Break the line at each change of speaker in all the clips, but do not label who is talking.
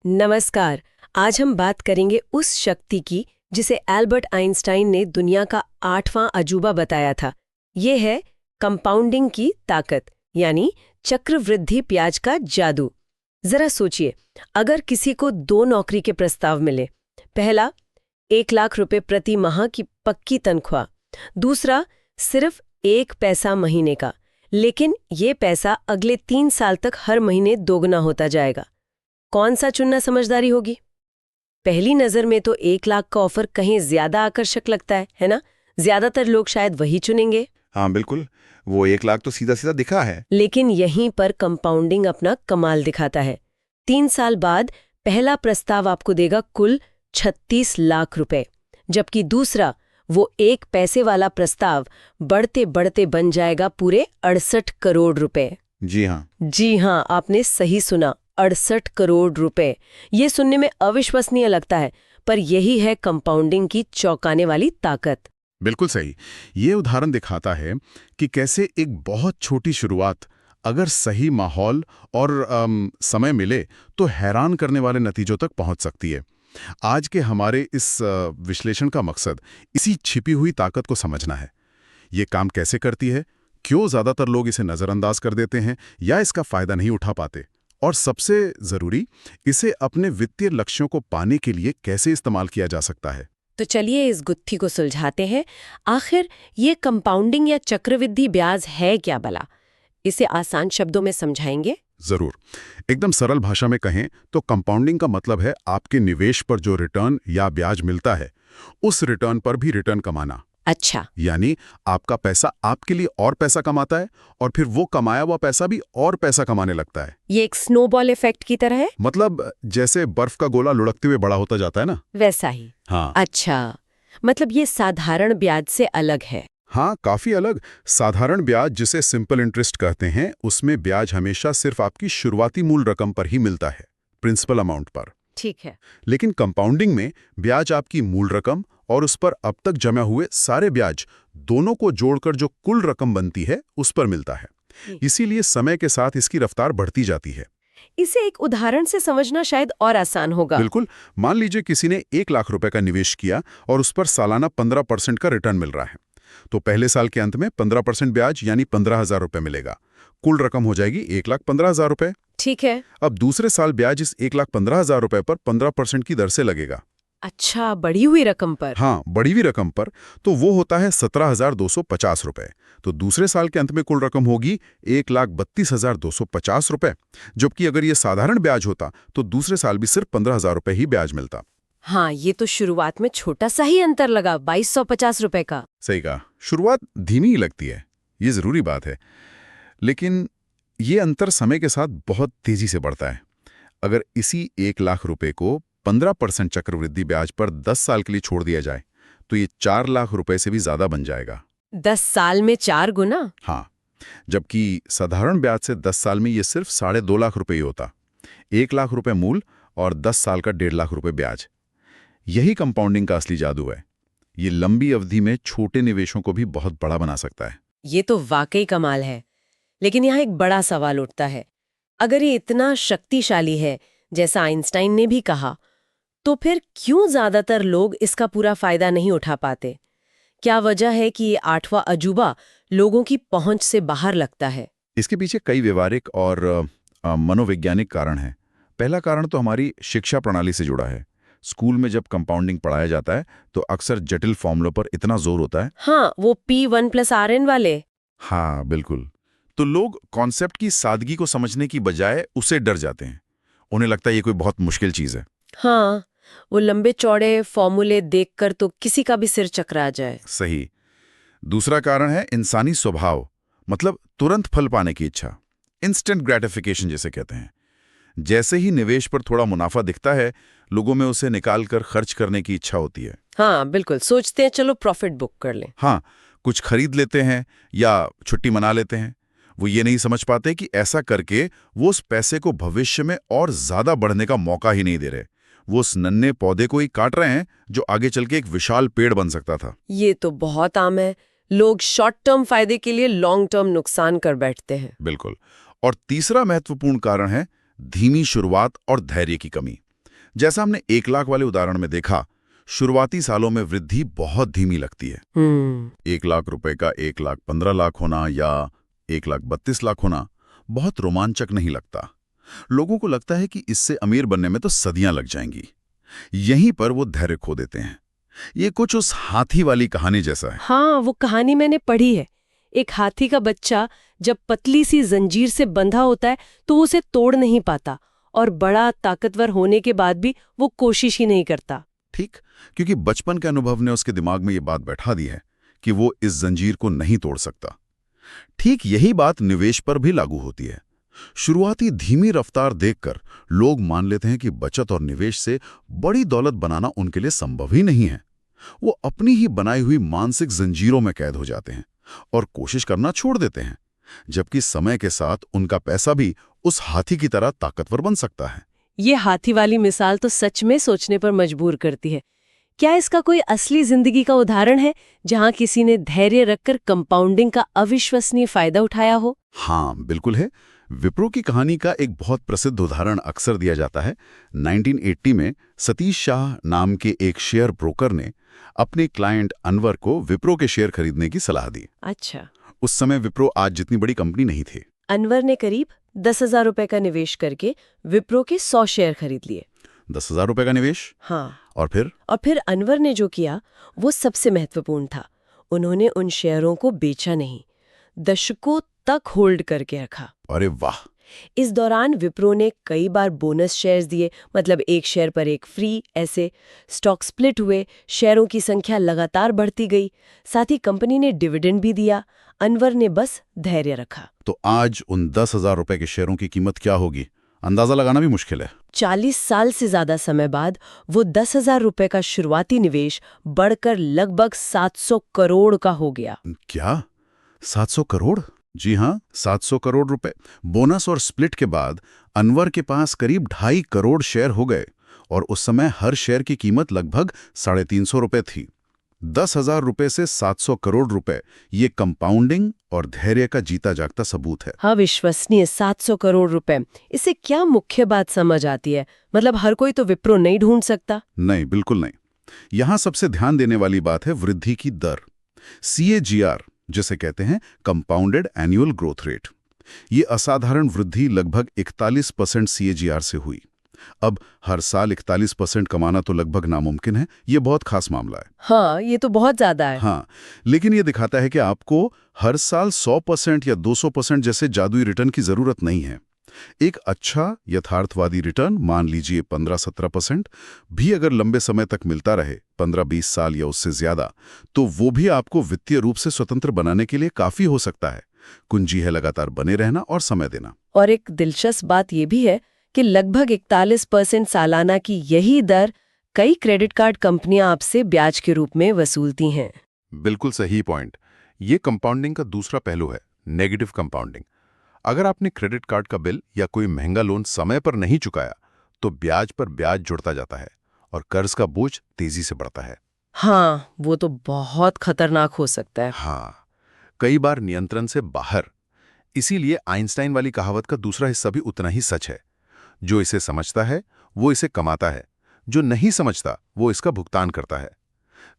नमस्कार। आज हम बात करेंगे उस शक्ति की जिसे एल्बर्ट आइंस्टाइन ने दुनिया का 8वां अजूबा बताया था। ये है कंपाउंडिंग की ताकत, यानी चक्रवृद्धि ब्याज का जादू। जरा सोचिए, अगर किसी को 2 नौकरी के प्रस्ताव मिले, पहला 1 लाख रुपए प्रति माह की पक्की तनख्वाह, दूसरा सिर्फ 1 पैसा महीने का, लेकिन ये पैसा अगले 3 साल तक हर महीने दोगुना होता जाएगा। कौन सा चुनना समझदारी होगी? पहली नजर में तो 1 लाख का ऑफर कहीं ज्यादा आकर्षक लगता है ना? ज्यादातर लोग शायद वही चुनेंगे।
हाँ बिल्कुल, वो 1 लाख तो सीधा सीधा दिखा है।
लेकिन यहीं पर कंपाउंडिंग अपना कमाल दिखाता है। 3 साल बाद पहला प्रस्ताव आपको देगा कुल 36 लाख रुपए, जबकि दूसरा, वो 1 पैसे वाला प्रस्ताव, बढ़ते बढ़ते बन जाएगा पूरे 68 करोड़ रुपए।
जी हाँ,
आपने सही सुना, 68 करोड़ रुपए। ये सुनने में अविश्वसनीय लगता है, पर यही है कंपाउंडिंग की चौंकाने वाली ताकत।
बिल्कुल सही। ये उदाहरण दिखाता है कि कैसे एक बहुत छोटी शुरुआत अगर सही माहौल और समय मिले तो हैरान करने वाले नतीजों तक पहुंच सकती है। आज के हमारे इस विश्लेषण का मकसद इसी छिपी हुई ताकत को समझना है। ये काम कैसे करती है, क्यों ज्यादातर लोग इसे नजरअंदाज कर देते हैं या इसका फायदा नहीं उठा पाते, और सबसे जरूरी, इसे अपने वित्तीय लक्ष्यों को पाने के लिए कैसे इस्तेमाल किया जा सकता है।
तो चलिए इस गुत्थी को सुलझाते हैं। आखिर ये कंपाउंडिंग या चक्रवृद्धि ब्याज है क्या भला? इसे आसान शब्दों में समझाएंगे।
जरूर। एकदम सरल भाषा में कहें तो कंपाउंडिंग का मतलब है आपके निवेश पर जो रिटर्न या ब्याज मिलता है, उस रिटर्न पर भी रिटर्न कमाना।
अच्छा।
यानी आपका पैसा आपके लिए और पैसा कमाता है और फिर वो कमाया हुआ पैसा भी और पैसा कमाने लगता है।
ये एक स्नोबॉल इफेक्ट की तरह है।
मतलब जैसे बर्फ का गोला लुढ़कते हुए बड़ा होता जाता है ना,
वैसा ही।
हाँ।
अच्छा, मतलब ये साधारण ब्याज से अलग है।
हाँ, काफी अलग। साधारण ब्याज, जिसे सिंपल इंटरेस्ट कहते हैं, उसमें ब्याज हमेशा सिर्फ आपकी शुरुआती मूल रकम पर ही मिलता है, प्रिंसिपल अमाउंट पर।
ठीक है।
लेकिन कंपाउंडिंग में ब्याज आपकी मूल रकम और उस पर अब तक जमा हुए सारे ब्याज, दोनों को जोड़कर जो कुल रकम बनती है, उस पर मिलता है। इसीलिए समय के साथ इसकी रफ्तार बढ़ती जाती है।
इसे एक उदाहरण से समझना शायद और आसान होगा।
बिल्कुल। मान लीजिए किसी ने 1 लाख रुपए का निवेश किया और उस पर सालाना 15% का रिटर्न मिल रहा है, तो पहले साल के अंत में 15% ब्याज यानी 15,000 रुपए मिलेगा। कुल रकम हो जाएगी 1,15,000 रुपए।
ठीक है।
अब दूसरे साल ब्याज इस 1,15,000 रुपए पर 15% की दर से लगेगा।
अच्छा, बढ़ी हुई रकम पर?
हाँ, बढ़ी हुई रकम पर। तो वो होता है 17,250 रुपए। तो दूसरे साल के अंत में कुल रकम होगी 1,32,250 रुपए। जबकि अगर ये साधारण ब्याज होता तो दूसरे साल भी सिर्फ 15,000 रुपए ही ब्याज मिलता।
हाँ, ये तो शुरुआत में छोटा सा ही अंतर लगा, 2,250 रुपए का।
सही कहा। शुरुआत धीमी ही लगती है, ये जरूरी बात है, लेकिन ये अंतर समय के साथ बहुत तेजी से बढ़ता है। अगर इसी 1 लाख रुपए को 15% चक्रवृद्धि ब्याज पर 10 साल के लिए छोड़ दिया जाए तो ये 4 लाख रुपए से भी ज्यादा बन जाएगा।
10 साल में 4 गुना?
हाँ, जबकि साधारण ब्याज से 10 साल में ये सिर्फ 2.5 लाख रुपए ही होता। 1 लाख रुपए मूल और 10 साल का 1.5 लाख रुपए ब्याज। यही कंपाउंडिंग का असली जादू है। ये लंबी अवधि में छोटे निवेशों को भी बहुत बड़ा बना सकता है।
ये तो वाकई कमाल है। लेकिन यहाँ एक बड़ा सवाल उठता है, अगर ये इतना शक्तिशाली है जैसा आइंस्टाइन ने भी कहा, तो फिर क्यों ज्यादातर लोग इसका पूरा फायदा नहीं उठा पाते? क्या वजह है कि ये 8वां अजूबा लोगों की पहुंच से बाहर लगता है?
इसके पीछे कई व्यवहारिक और मनोवैज्ञानिक कारण हैं। पहला कारण तो हमारी शिक्षा प्रणाली से जुड़ा है। स्कूल में जब कंपाउंडिंग पढ़ाया जाता है तो अक्सर जटिल फॉर्मूलों पर इतना जोर होता है।
हाँ, वो P1+RN वाले।
हाँ बिल्कुल। तो लोग कॉन्सेप्ट की सादगी को समझने की बजाय उसे डर जाते हैं। उन्हें लगता है ये कोई बहुत मुश्किल चीज है।
हाँ, वो लंबे चौड़े फॉर्मूले देखकर तो किसी का भी सिर चकरा जाए।
सही। दूसरा कारण है इंसानी स्वभाव, मतलब तुरंत फल पाने की इच्छा, इंस्टेंट ग्रेटिफिकेशन जिसे कहते हैं। जैसे ही निवेश पर थोड़ा मुनाफा दिखता है, लोगों में उसे निकालकर खर्च करने की इच्छा होती है।
हाँ बिल्कुल, सोचते हैं चलो प्रॉफिट बुक कर लें।
हाँ, कुछ खरीद लेते हैं या छुट्टी मना लेते हैं। वो ये नहीं समझ पाते कि ऐसा करके वो उस पैसे को भविष्य में और ज्यादा बढ़ने का मौका ही नहीं दे रहे। वो उस नन्हे पौधे को ही काट रहे हैं जो आगे चल के एक विशाल पेड़ बन सकता था।
ये तो बहुत आम है। लोग शॉर्ट टर्म फायदे के लिए लॉन्ग टर्म नुकसान कर बैठते हैं।
बिल्कुल। और तीसरा महत्वपूर्ण कारण है धीमी शुरुआत और धैर्य की कमी। जैसा हमने 1 लाख वाले उदाहरण में देखा, शुरुआती सालों में वृद्धि बहुत धीमी लगती है। 1 लाख रुपए का 1,15,00,000 होना या 1,32,00,000 होना बहुत रोमांचक नहीं लगता। लोगों को लगता है कि इससे अमीर बनने में तो सदियां लग जाएंगी। यहीं पर वो धैर्य खो देते हैं। ये कुछ उस हाथी वाली कहानी जैसा है।
हाँ, वो कहानी मैंने पढ़ी है। एक हाथी का बच्चा जब पतली सी जंजीर से बंधा होता है तो वो उसे तोड़ नहीं पाता, और बड़ा ताकतवर होने के बाद भी वो कोशिश ही नहीं करता।
ठीक, क्योंकि बचपन के अनुभव ने उसके दिमाग में ये बात बैठा दी है कि वो इस जंजीर को नहीं तोड़ सकता। ठीक यही बात निवेश पर भी लागू होती है। शुरुआती धीमी रफ्तार देखकर लोग मान लेते हैं कि बचत और निवेश से बड़ी दौलत बनाना उनके लिए संभव ही नहीं है। वो अपनी ही बनाई हुई मानसिक जंजीरों में कैद हो जाते हैं और कोशिश करना छोड़ देते हैं, जबकि समय के साथ उनका पैसा भी उस हाथी की तरह ताकतवर बन सकता है।
ये हाथी वाली मिसाल तो सच में सोचने पर मजबूर करती है। क्या इसका कोई असली जिंदगी का उदाहरण है जहां किसी ने धैर्य रखकर कंपाउंडिंग का अविश्वसनीय फायदा उठाया हो?
हाँ, बिल्कुल है। विप्रो की कहानी का एक बहुत प्रसिद्ध उदाहरण अक्सर दिया जाता है। 1980 में सतीश शाह नाम के एक शेयर ब्रोकर ने अपने क्लाइंट अनवर को विप्रो के शेयर खरीदने की सलाह दी।
अच्छा।
उस समय विप्रो आज जितनी बड़ी कंपनी नहीं थी।
अनवर ने करीब 10,000 रुपए का निवेश करके विप्रो के 100 शेयर खरीद लिए।
10,000 रुपए का निवेश?
हाँ।
और फिर
अनवर ने जो किया वो सबसे महत्वपूर्ण था। उन्होंने उन शेयरों को बेचा नहीं, दशकों तक होल्ड करके रखा।
अरे वाह!
इस दौरान विप्रो ने कई बार बोनस शेयर्स दिए, मतलब एक शेयर पर एक फ्री, ऐसे स्टॉक स्प्लिट हुए, शेयरों की संख्या लगातार बढ़ती गई। साथ ही कंपनी ने डिविडेंड भी दिया। अनवर ने बस धैर्य रखा।
तो आज उन 10,000 रुपए के शेयरों की कीमत क्या होगी, अंदाजा लगाना भी मुश्किल है।
40 साल से ज्यादा समय बाद वो 10,000 रुपए का शुरुआती निवेश बढ़कर लगभग 700 करोड़ का हो गया।
क्या? 700 करोड़? जी हाँ, 700 करोड़ रुपए। बोनस और स्प्लिट के बाद अनवर के पास करीब 2.5 करोड़ शेयर हो गए और उस समय हर शेयर की कीमत लगभग 350 रुपए थी। 10,000 रुपए से 700 करोड़ रुपए, ये कंपाउंडिंग और धैर्य का जीता जागता सबूत है।
अविश्वसनीय 700 करोड़ रुपए। इससे क्या मुख्य बात समझ आती है? मतलब हर कोई तो विप्रो नहीं ढूंढ सकता।
नहीं, बिल्कुल नहीं। यहां सबसे ध्यान देने वाली बात है वृद्धि की दर, CAGR, जिसे कहते हैं कंपाउंडेड एनुअल ग्रोथ रेट। ये असाधारण वृद्धि लगभग 41% CAGR से हुई। अब हर साल 41% कमाना तो लगभग नामुमकिन है। ये बहुत खास मामला है।
हाँ, ये तो बहुत ज्यादा है।
हाँ, लेकिन ये दिखाता है कि आपको हर साल 100% या 200% जैसे जादुई रिटर्न की जरूरत नहीं है। एक अच्छा यथार्थवादी रिटर्न, मान लीजिए 15-17%, भी अगर लंबे समय तक मिलता रहे, 15-20 साल या उससे ज्यादा, तो वो भी आपको वित्तीय रूप से स्वतंत्र बनाने के लिए काफी हो सकता है। कुंजी है लगातार बने रहना और समय देना।
और एक दिलचस्प बात यह भी है कि लगभग 41% सालाना की यही दर कई क्रेडिट कार्ड कंपनियां आपसे ब्याज के रूप में वसूलती हैं।
बिल्कुल सही पॉइंट। ये कंपाउंडिंग का दूसरा पहलू है, नेगेटिव कंपाउंडिंग। अगर आपने क्रेडिट कार्ड का बिल या कोई महंगा लोन समय पर नहीं चुकाया तो ब्याज पर ब्याज जुड़ता जाता है और कर्ज का बोझ तेजी से बढ़ता है।
हाँ, वो तो बहुत खतरनाक हो सकता है।
हाँ, कई बार नियंत्रण से बाहर। इसीलिए आइंस्टाइन वाली कहावत का दूसरा हिस्सा भी उतना ही सच है। जो इसे समझता है वो इसे कमाता है, जो नहीं समझता वो इसका भुगतान करता है।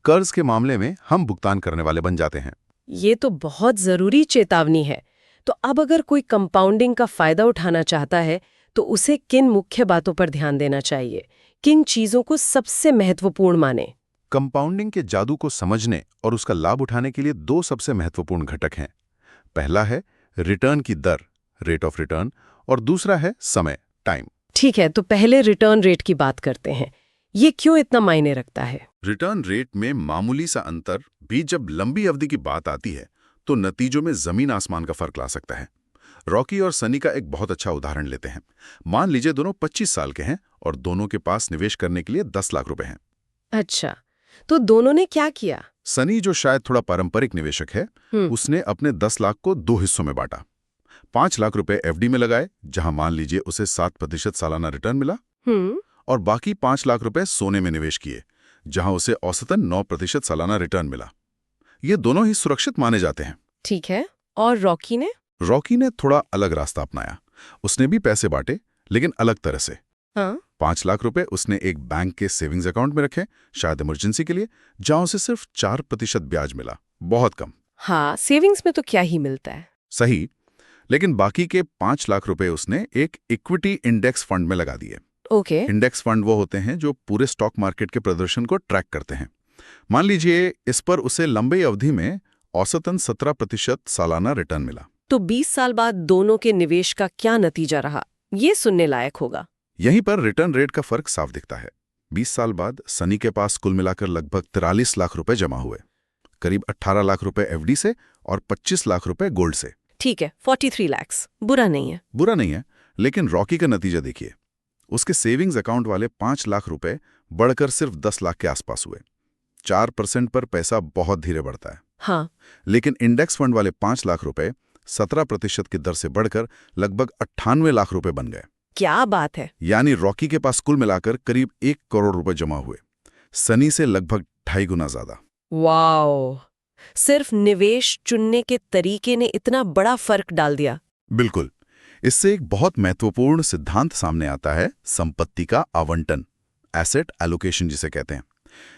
कर्ज के मामले में हम भुगतान करने वाले बन जाते हैं।
ये तो बहुत जरूरी चेतावनी है। तो अब अगर कोई कंपाउंडिंग का फायदा उठाना चाहता है तो उसे किन मुख्य बातों पर ध्यान देना चाहिए? किन चीजों को सबसे महत्वपूर्ण माने?
कंपाउंडिंग के जादू को समझने और उसका लाभ उठाने के लिए 2 सबसे महत्वपूर्ण घटक हैं। पहला है रिटर्न की दर, रेट ऑफ रिटर्न, और दूसरा है समय, टाइम।
ठीक है, तो पहले रिटर्न रेट की बात करते हैं। ये क्यों इतना मायने रखता है?
रिटर्न रेट में मामूली सा अंतर भी जब लंबी अवधि की बात आती है तो नतीजों में जमीन आसमान का फर्क ला सकता है। रॉकी और सनी का एक बहुत अच्छा उदाहरण लेते हैं। मान लीजिए दोनों 25 साल के हैं और दोनों के पास निवेश करने के लिए 10 लाख रुपए हैं।
अच्छा, तो दोनों ने क्या किया?
सनी, जो शायद थोड़ा पारंपरिक निवेशक है, उसने अपने 10 लाख को 2 हिस्सों में बांटा। 5 लाख रुपए FD में लगाए, जहां मान लीजिए उसे 7% सालाना रिटर्न मिला, और बाकी 5 लाख रुपए सोने में निवेश किए, जहां उसे औसतन 9% सालाना रिटर्न मिला। ये दोनों ही सुरक्षित माने जाते हैं।
ठीक है, और रॉकी ने?
रॉकी ने थोड़ा अलग रास्ता अपनाया। उसने भी पैसे बांटे, लेकिन अलग तरह से।
हाँ?
5 लाख रुपए उसने एक बैंक के सेविंग्स अकाउंट में रखे, शायद इमरजेंसी के लिए, जहां उसे सिर्फ 4% ब्याज मिला। बहुत कम।
हाँ, सेविंग्स में तो क्या ही मिलता है।
सही, लेकिन बाकी के 5 लाख रुपए उसने एक इक्विटी इंडेक्स फंड में लगा दिए।
ओके।
इंडेक्स फंड वो होते हैं जो पूरे स्टॉक मार्केट के प्रदर्शन को ट्रैक करते हैं। मान लीजिए इस पर उसे लंबी अवधि में औसतन 17% सालाना रिटर्न मिला।
तो 20 साल बाद दोनों के निवेश का क्या नतीजा रहा, ये सुनने लायक होगा।
यहीं पर रिटर्न रेट का फर्क साफ दिखता है। 20 साल बाद सनी के पास कुल मिलाकर लगभग 43 लाख रुपए जमा हुए, करीब 18 लाख रुपए एफडी से और 25 लाख रुपए गोल्ड से।
ठीक है, 43 लाख बुरा नहीं है।
बुरा नहीं है, लेकिन रॉकी का नतीजा देखिए। उसके सेविंग्स अकाउंट वाले 5 लाख रुपए बढ़कर सिर्फ 10 लाख के आसपास हुए। 4% पर पैसा बहुत धीरे बढ़ता है।
हाँ।
लेकिन इंडेक्स फंड वाले 5 लाख रुपए 17% की दर से बढ़कर लगभग 98 लाख रुपए बन गए।
क्या बात है।
यानी रॉकी के पास कुल मिलाकर करीब 1 करोड़ रुपए जमा हुए, सनी से लगभग 2.5 गुना ज्यादा।
वाओ, सिर्फ निवेश चुनने के तरीके ने इतना बड़ा फर्क डाल दिया।
बिल्कुल। इससे एक बहुत महत्वपूर्ण सिद्धांत सामने आता है, संपत्ति का आवंटन, एसेट एलोकेशन जिसे कहते हैं।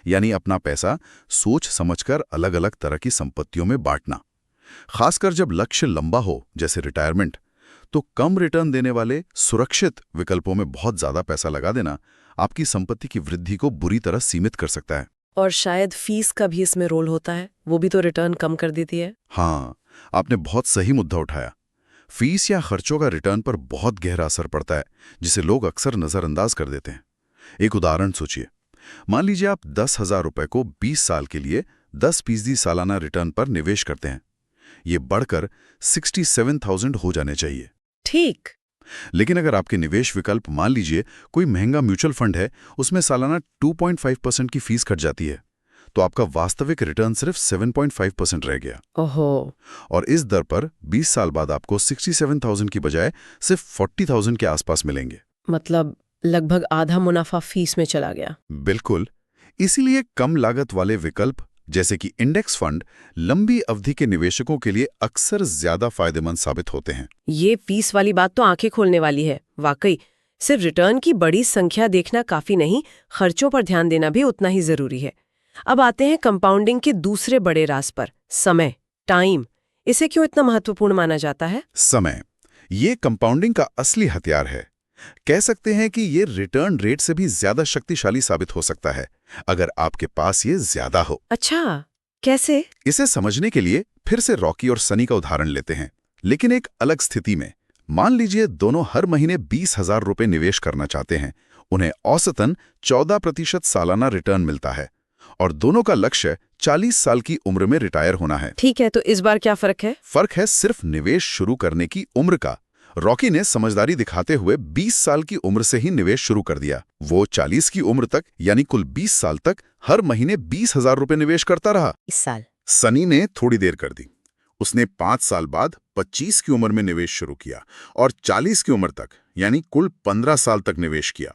यानी अपना पैसा सोच समझकर अलग अलग तरह की संपत्तियों में बांटना। खासकर जब लक्ष्य लंबा हो, जैसे रिटायरमेंट, तो कम रिटर्न देने वाले सुरक्षित विकल्पों में बहुत ज्यादा पैसा लगा देना आपकी संपत्ति की वृद्धि को बुरी तरह सीमित कर सकता है।
और शायद फीस का भी इसमें रोल होता है, वो भी तो रिटर्न कम कर देती है।
हाँ, आपने बहुत सही मुद्दा उठाया। फीस या खर्चों का रिटर्न पर बहुत गहरा असर पड़ता है, जिसे लोग अक्सर नजरअंदाज कर देते हैं। एक उदाहरण सोचिए। मान लीजिए आप 10,000 रुपए को 20 साल के लिए 10% सालाना रिटर्न पर निवेश करते हैं। ये बढ़कर 67,000 हो जाने चाहिए।
ठीक।
लेकिन अगर आपके निवेश विकल्प, मान लीजिए कोई महंगा म्यूचुअल फंड है, उसमें सालाना 2.5% की फीस कट जाती है, तो आपका वास्तविक रिटर्न सिर्फ 7.5% रह गया।
ओहो।
और इस दर पर 20 साल बाद आपको 67,000 की बजाय सिर्फ 40,000 के आसपास मिलेंगे।
मतलब लगभग आधा मुनाफा फीस में चला गया।
बिल्कुल। इसीलिए कम लागत वाले विकल्प जैसे कि इंडेक्स फंड लंबी अवधि के निवेशकों के लिए अक्सर ज्यादा फायदेमंद साबित होते हैं।
ये फीस वाली बात तो आंखें खोलने वाली है। वाकई, सिर्फ रिटर्न की बड़ी संख्या देखना काफी नहीं, खर्चों पर ध्यान देना भी उतना ही जरूरी है। अब आते हैं कंपाउंडिंग के दूसरे बड़े राज पर, समय, टाइम। इसे क्यों इतना महत्वपूर्ण माना जाता है?
समय, ये कंपाउंडिंग का असली हथियार है। कह सकते हैं कि ये रिटर्न रेट से भी ज्यादा शक्तिशाली साबित हो सकता है, अगर आपके पास ये ज्यादा हो।
अच्छा, कैसे?
इसे समझने के लिए फिर से रॉकी और सनी का उदाहरण लेते हैं, लेकिन एक अलग स्थिति में। मान लीजिए दोनों हर महीने 20,000 रुपए निवेश करना चाहते हैं। उन्हें औसतन 14% सालाना रिटर्न मिलता है और दोनों का लक्ष्य 40 साल की उम्र में रिटायर होना है।
ठीक है, तो इस बार क्या फर्क है?
फर्क है सिर्फ निवेश शुरू करने की उम्र का। रॉकी ने समझदारी दिखाते हुए 20 साल की उम्र से ही निवेश शुरू कर दिया। वो 40 की उम्र तक, यानी कुल 20 साल तक हर महीने 20,000 रुपए निवेश करता रहा।
इस साल
सनी ने थोड़ी देर कर दी। उसने 5 साल बाद 25 की उम्र में निवेश शुरू किया और 40 की उम्र तक, यानी कुल 15 साल तक निवेश किया।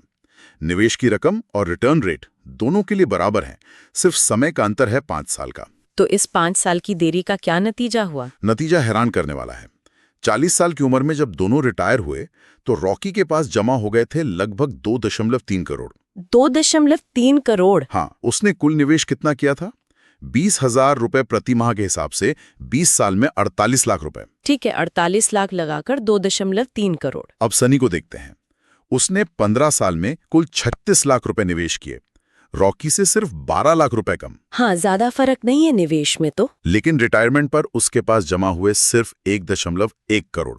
निवेश की रकम और रिटर्न रेट दोनों के लिए बराबर है, सिर्फ समय का अंतर है 5 साल का।
तो इस 5 साल की देरी का क्या नतीजा हुआ?
नतीजा हैरान करने वाला है। 40 साल की उम्र में जब दोनों रिटायर हुए, तो रॉकी के पास जमा हो गए थे लगभग 2.3 करोड़।
2.3 करोड़?
हाँ, उसने कुल निवेश कितना किया था? 20,000 रुपए प्रति माह के हिसाब से 20 साल में 48 लाख रुपए।
ठीक है, 48 लाख लगाकर 2.3 करोड़।
अब सनी को देखते हैं। उसने 15 साल में कुल 36 लाख रुपए निवेश किए, रॉकी से सिर्फ 12 लाख रुपए कम।
हाँ, ज्यादा फर्क नहीं है निवेश में तो।
लेकिन रिटायरमेंट पर उसके पास जमा हुए सिर्फ 1.1 करोड़,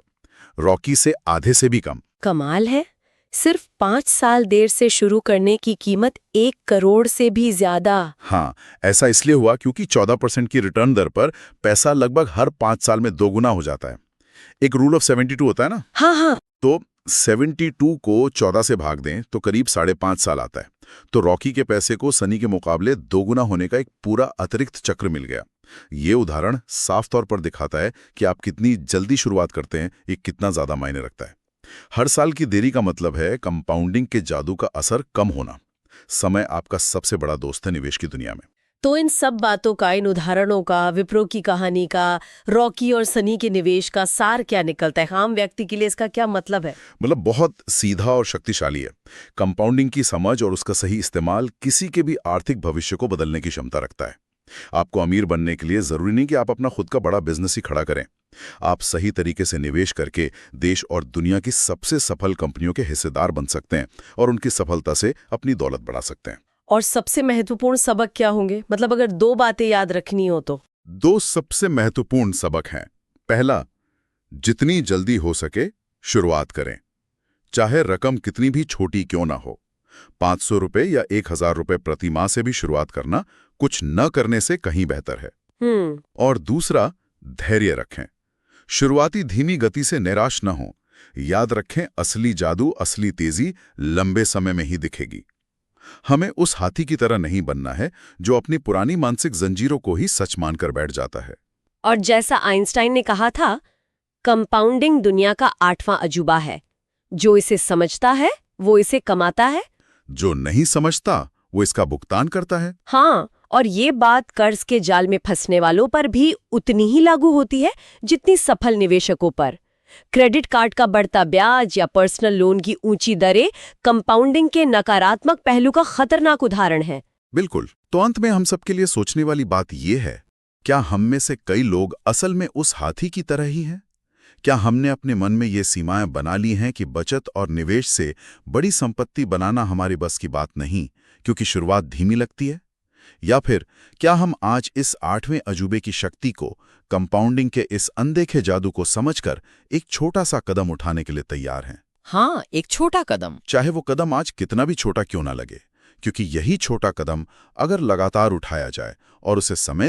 रॉकी से आधे से भी कम।
कमाल है, सिर्फ 5 साल देर से शुरू करने की कीमत 1 करोड़ से भी ज्यादा।
हाँ, ऐसा इसलिए हुआ क्योंकि 14% की रिटर्न दर पर पैसा लगभग हर 5 साल में 2 गुना हो जाता है। एक रूल ऑफ 72 होता है ना?
हाँ हाँ।
तो 72 को 14 से भाग दें तो करीब 5.5 साल आता है। तो रॉकी के पैसे को सनी के मुकाबले 2 गुना होने का एक पूरा अतिरिक्त चक्र मिल गया। ये उदाहरण साफ तौर पर दिखाता है कि आप कितनी जल्दी शुरुआत करते हैं, ये कितना ज्यादा मायने रखता है। हर साल की देरी का मतलब है कंपाउंडिंग के जादू का असर कम होना। समय आपका सबसे बड़ा दोस्त है निवेश की दुनिया में।
तो इन सब बातों का, इन उदाहरणों का, विप्रो की कहानी का, रॉकी और सनी के निवेश का सार क्या निकलता है? आम व्यक्ति के लिए इसका क्या मतलब है?
मतलब बहुत सीधा और शक्तिशाली है। कंपाउंडिंग की समझ और उसका सही इस्तेमाल किसी के भी आर्थिक भविष्य को बदलने की क्षमता रखता है। आपको अमीर बनने के लिए जरूरी नहीं कि आप अपना खुद का बड़ा बिजनेस ही खड़ा करें। आप सही तरीके से निवेश करके देश और दुनिया की सबसे सफल कंपनियों के हिस्सेदार बन सकते हैं और उनकी सफलता से अपनी दौलत बढ़ा सकते हैं।
और सबसे महत्वपूर्ण सबक क्या होंगे? मतलब अगर 2 बातें याद रखनी हो तो?
2 सबसे महत्वपूर्ण सबक हैं। पहला, जितनी जल्दी हो सके शुरुआत करें, चाहे रकम कितनी भी छोटी क्यों ना हो। 500 रुपए या 1000 रुपए प्रति माह से भी शुरुआत करना कुछ न करने से कहीं बेहतर है। और दूसरा, धैर्य रखें। शुरुआती धीमी गति से निराश न हो। याद रखें, असली जादू, असली तेजी लंबे समय में ही दिखेगी। हमें उस हाथी की तरह नहीं बनना है जो अपनी पुरानी मानसिक जंजीरों को ही सच मानकर बैठ जाता है।
और जैसा आइंस्टाइन ने कहा था, कंपाउंडिंग दुनिया का 8वां अजूबा है। जो इसे समझता है वो इसे कमाता है,
जो नहीं समझता वो इसका भुगतान करता है।
हाँ, और ये बात कर्ज के जाल में फंसने वालों पर भी उतनी ही लागू होती है जितनी सफल निवेशकों पर। क्रेडिट कार्ड का बढ़ता ब्याज या पर्सनल लोन की ऊंची दरें कंपाउंडिंग के नकारात्मक पहलू का खतरनाक उदाहरण है।
बिल्कुल। तो अंत में हम सबके लिए सोचने वाली बात यह है, क्या हम में से कई लोग असल में उस हाथी की तरह ही हैं? क्या हमने अपने मन में ये सीमाएं बना ली हैं कि बचत और निवेश से बड़ी संपत्ति बनाना हमारी बस की बात नहीं, क्योंकि शुरुआत धीमी लगती है? या फिर क्या हम आज इस 8वें अजूबे की शक्ति को, कंपाउंडिंग के इस अनदेखे जादू को समझकर एक छोटा सा कदम उठाने के लिए तैयार हैं?
हाँ, एक छोटा कदम।
चाहे वो कदम आज कितना भी छोटा क्यों ना लगे, क्योंकि यही छोटा कदम अगर लगातार उठाया जाए और उसे समय